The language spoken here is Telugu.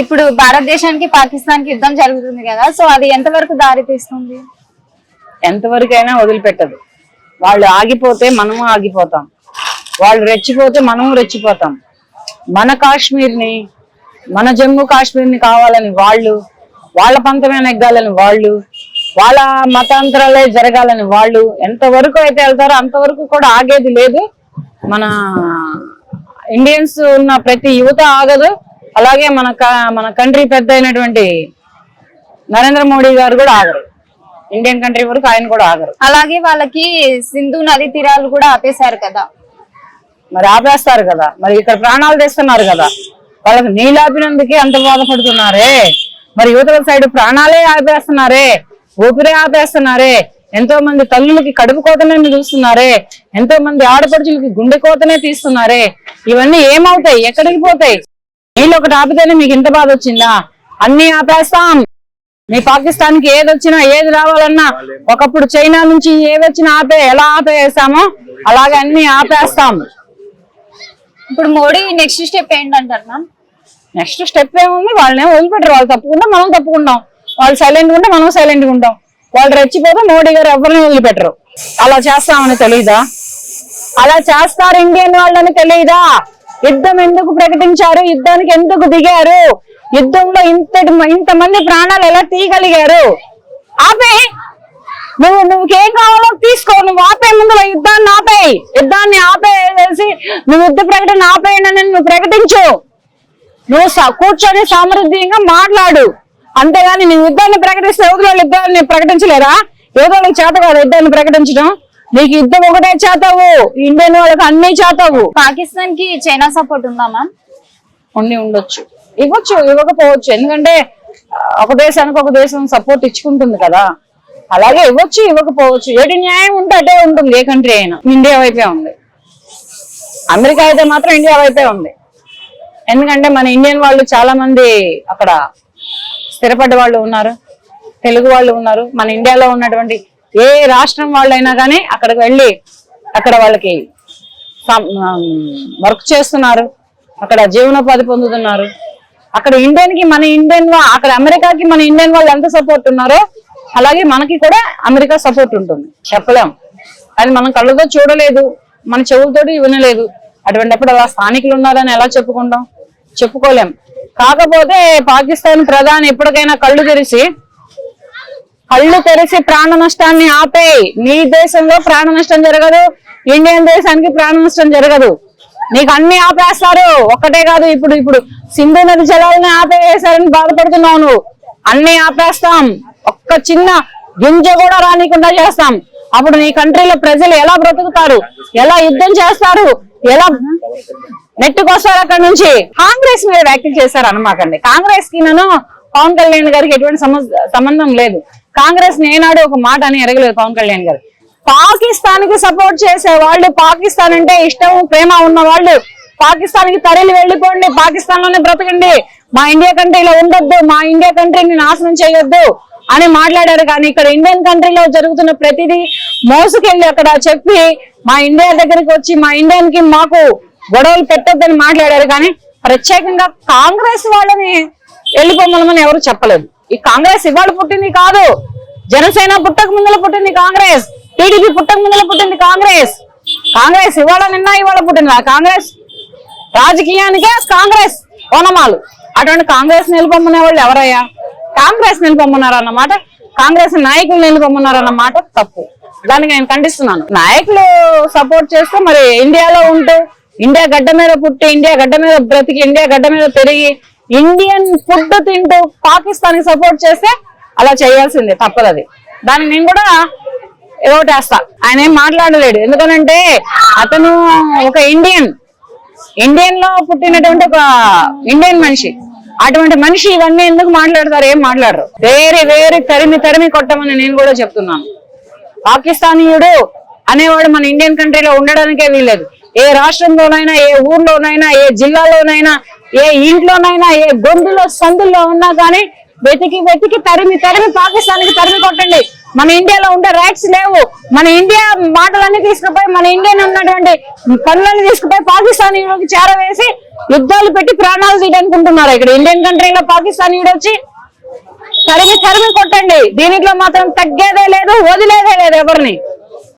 ఇప్పుడు భారతదేశానికి పాకిస్తాన్ కి యుద్ధం జరుగుతుంది కదా, సో అది ఎంతవరకు దారి తీస్తుంది? ఎంతవరకైనా వదిలిపెట్టదు. వాళ్ళు ఆగిపోతే మనము ఆగిపోతాం, వాళ్ళు రెచ్చిపోతే మనము రెచ్చిపోతాం. మన కాశ్మీర్ని, మన జమ్మూ కాశ్మీర్ని కావాలని వాళ్ళు, వాళ్ళ పంతమే నెగ్గాలని వాళ్ళు, వాళ్ళ మతాంతరాలే జరగాలని వాళ్ళు ఎంతవరకు అయితే వెళ్తారో అంతవరకు కూడా ఆగేది లేదు. మన ఇండియన్స్ ఉన్న ప్రతి యువత ఆగదు. అలాగే మన కంట్రీ పెద్ద అయినటువంటి నరేంద్ర మోడీ గారు కూడా ఆగరు. ఇండియన్ కంట్రీ వరకు ఆయన కూడా ఆగరు. అలాగే వాళ్ళకి సింధు నది తీరాలు కూడా ఆపేశారు కదా, మరి ఆపేస్తారు కదా, మరి ఇక్కడ ప్రాణాలు తెస్తున్నారు కదా. వాళ్ళకి నీళ్ళు ఆపినందుకే అంత బాధపడుతున్నారే, మరి యువతల సైడ్ ప్రాణాలే ఆపేస్తున్నారే, ఊపిరే ఆపేస్తున్నారే. ఎంతో మంది తల్లులకి కడుపు కోతనే చూస్తున్నారే, ఎంతో మంది ఆడపడుచులకి గుండె కోతనే తీస్తున్నారే. ఇవన్నీ ఏమవుతాయి? ఎక్కడికి పోతాయి? నీళ్ళు ఒకటి ఆపితేనే మీకు ఇంత బాధ వచ్చిందా? అన్ని ఆపేస్తాం. మీ పాకిస్తాన్ కి ఏది వచ్చినా, ఏది రావాలన్నా, ఒకప్పుడు చైనా నుంచి ఏది వచ్చినా ఎలా ఆపేసామో అలాగే అన్ని ఆపేస్తాం. ఇప్పుడు మోడీ నెక్స్ట్ స్టెప్ ఏంటంటారు మ్యామ్? నెక్స్ట్ స్టెప్ ఏముంది? వాళ్ళని వదిలిపెట్టరు. వాళ్ళు తప్పుకుంటాం, మనం తప్పుకుంటాం. వాళ్ళు సైలెంట్ గా ఉంటే మనం సైలెంట్ గా ఉంటాం. వాళ్ళు రెచ్చిపోతే మోడీ గారు ఎవరిని వదిలిపెట్టరు. అలా చేస్తామని తెలీదా? అలా చేస్తారు ఇండియన్ వాళ్ళని తెలీదా? యుద్ధం ఎందుకు ప్రకటించారు? యుద్ధానికి ఎందుకు దిగారు? యుద్ధంలో ఇంతమంది ప్రాణాలు ఎలా తీయగలిగారు? ఆపే, నువ్వుకేం కావాలో తీసుకో, నువ్వు ఆపే. ముందులో యుద్ధాన్ని ఆపేసి నువ్వు యుద్ధ ప్రకటన ఆపేయండి నువ్వు ప్రకటించు. నువ్వు కూర్చొని సమృద్ధిగా మాట్లాడు. అంతేగాని నీ యుద్ధాన్ని ప్రకటిస్తే ఎవరు యుద్ధాన్ని ప్రకటించలేరా? ఏదో చేత కాదు యుద్ధాన్ని ప్రకటించడం. నీకు యుద్ధం ఒకటే చేతావు, ఇండియన్ వాళ్ళకి అన్ని చేతావు. పాకిస్తాన్ కి చైనా సపోర్ట్ ఉందా మ్యామ్? ఉండొచ్చు, ఇవ్వచ్చు, ఇవ్వకపోవచ్చు. ఎందుకంటే ఒక దేశానికి ఒక దేశం సపోర్ట్ ఇచ్చుకుంటుంది కదా. అలాగే ఇవ్వచ్చు, ఇవ్వకపోవచ్చు. ఏటి న్యాయం ఉంటే అటే ఉంటుంది. ఏ కంట్రీ అయినా ఇండియా వైపే ఉంది. అమెరికా అయితే మాత్రం ఇండియా వైపే ఉంది. ఎందుకంటే మన ఇండియన్ వాళ్ళు చాలా మంది అక్కడ స్థిరపడ్డ వాళ్ళు ఉన్నారు, తెలుగు వాళ్ళు ఉన్నారు. మన ఇండియాలో ఉన్నటువంటి ఏ రాష్ట్రం వాళ్ళైనా కానీ అక్కడికి వెళ్ళి అక్కడ వాళ్ళకి వర్క్ చేస్తున్నారు, అక్కడ జీవనోపాధి పొందుతున్నారు. అక్కడ అక్కడ అమెరికాకి మన ఇండియన్ వాళ్ళు ఎంత సపోర్ట్ ఉన్నారో అలాగే మనకి కూడా అమెరికా సపోర్ట్ ఉంటుంది. చెప్పలేం, అది మనం కళ్ళతో చూడలేదు, మన చెవులతోటి వినలేదు. అటువంటిప్పుడు అలా స్థానికులు ఉన్నారని ఎలా చెప్పుకోలేం. కాకపోతే పాకిస్తాన్ ప్రధాని ఎప్పటికైనా కళ్ళు తెరిచి ప్రాణ నష్టాన్ని ఆపేయి. నీ దేశంలో ప్రాణ నష్టం జరగదు, ఇండియన్ దేశానికి ప్రాణ నష్టం జరగదు. నీకు అన్ని ఆపేస్తారు. ఒక్కటే కాదు, ఇప్పుడు సింధు నది జలాలని ఆపేసారని బాధపడుతున్నావు నువ్వు. అన్ని ఆపేస్తాం, ఒక్క చిన్న గింజ కూడా రానికుండా చేస్తాం. అప్పుడు నీ కంట్రీలో ప్రజలు ఎలా బ్రతుకుతారు? ఎలా యుద్ధం చేస్తారు? ఎలా నెట్టుకొస్తారు అక్కడి నుంచి? కాంగ్రెస్ మీద వ్యాఖ్యలు చేశారు అనమాకండి. కాంగ్రెస్ కి పవన్ కళ్యాణ్ గారికి ఎటువంటి సంబంధం లేదు. కాంగ్రెస్ నేనాడు ఒక మాట అని ఎరగలేదు పవన్ కళ్యాణ్ గారు. పాకిస్తాన్ కి సపోర్ట్ చేసే వాళ్ళు, పాకిస్తాన్ అంటే ఇష్టం ప్రేమ ఉన్న వాళ్ళు పాకిస్తాన్ కి తరలి వెళ్ళిపోండి, పాకిస్తాన్ లోనే బ్రతకండి, మా ఇండియా కంట్రీలో ఉండొద్దు, మా ఇండియా కంట్రీని నాశనం చేయొద్దు అని మాట్లాడారు. కానీ ఇక్కడ ఇండియన్ కంట్రీలో జరుగుతున్న ప్రతిదీ మోసుకెళ్ళి అక్కడ చెప్పి మా ఇండియా దగ్గరికి వచ్చి మా ఇండియానికి మాకు గొడవలు పెట్టొద్దని మాట్లాడారు. కానీ ప్రత్యేకంగా కాంగ్రెస్ వాళ్ళని వెళ్ళిపోమని ఎవరు చెప్పలేదు. ఈ కాంగ్రెస్ ఇవాళ పుట్టింది కాదు, జనసేన పుట్టక ముందులో పుట్టింది కాంగ్రెస్, టీడీపీ పుట్టక ముందులో పుట్టింది కాంగ్రెస్ ఇవాళ పుట్టింది. ఆ కాంగ్రెస్ రాజకీయానికే కాంగ్రెస్ ఓనమాలు. అటువంటి కాంగ్రెస్ నిలబొమ్మనే వాళ్ళు ఎవరయ్యా? కాంగ్రెస్ నిలబొమ్మన్నారన్నమాట, కాంగ్రెస్ నాయకులు నిలబొమ్మన్నారన్నమాట తప్పు. దానికి నేను ఖండిస్తున్నాను. నాయకులు సపోర్ట్ చేస్తే మరి ఇండియాలో ఉంటూ, ఇండియా గడ్డ మీద పుట్టి, ఇండియా గడ్డ మీద బ్రతికి, ఇండియా గడ్డ మీద పెరిగి, ఇండియన్ ఫుడ్ తింటూ పాకిస్తాన్ కి సపోర్ట్ చేస్తే అలా చేయాల్సిందే, తప్పదు. దానికి నేను కూడా ఓటేస్తా. ఆయన ఏం మాట్లాడలేడు, ఎందుకనంటే అతను ఒక ఇండియన్ లో పుట్టినటువంటి ఒక ఇండియన్ మనిషి. అటువంటి మనిషి ఇవన్నీ ఎందుకు మాట్లాడతారు? ఏం మాట్లాడరు. వేరే తరిమి కొట్టమని నేను కూడా చెప్తున్నాను. పాకిస్తానీయుడు అనేవాడు మన ఇండియన్ కంట్రీలో ఉండడానికే వీల్లేదు. ఏ రాష్ట్రంలోనైనా, ఏ ఊర్లోనైనా, ఏ జిల్లాలోనైనా, ఏ ఇంట్లోనైనా, ఏ గొంతులో సందుల్లో ఉన్నా కానీ వెతికి తరిమి పాకిస్తాన్ కి తరిమి కొట్టండి. మన ఇండియాలో ఉండే రైట్స్ లేవు. మన ఇండియా మాటలన్నీ తీసుకుపోయి, మన ఇండియాలో ఉన్నటువంటి పనులన్నీ తీసుకుపోయి పాకిస్తానీయుడికి చేరవేసి యుద్ధాలు పెట్టి ప్రాణాలు తీయనుకుంటున్నారు. ఇక్కడ ఇండియన్ కంట్రీలో పాకిస్తానీయుడు వచ్చి తరిమి కొట్టండి. దీనిలో మాత్రం తగ్గేదే లేదు, వదిలేదే లేదు ఎవరిని.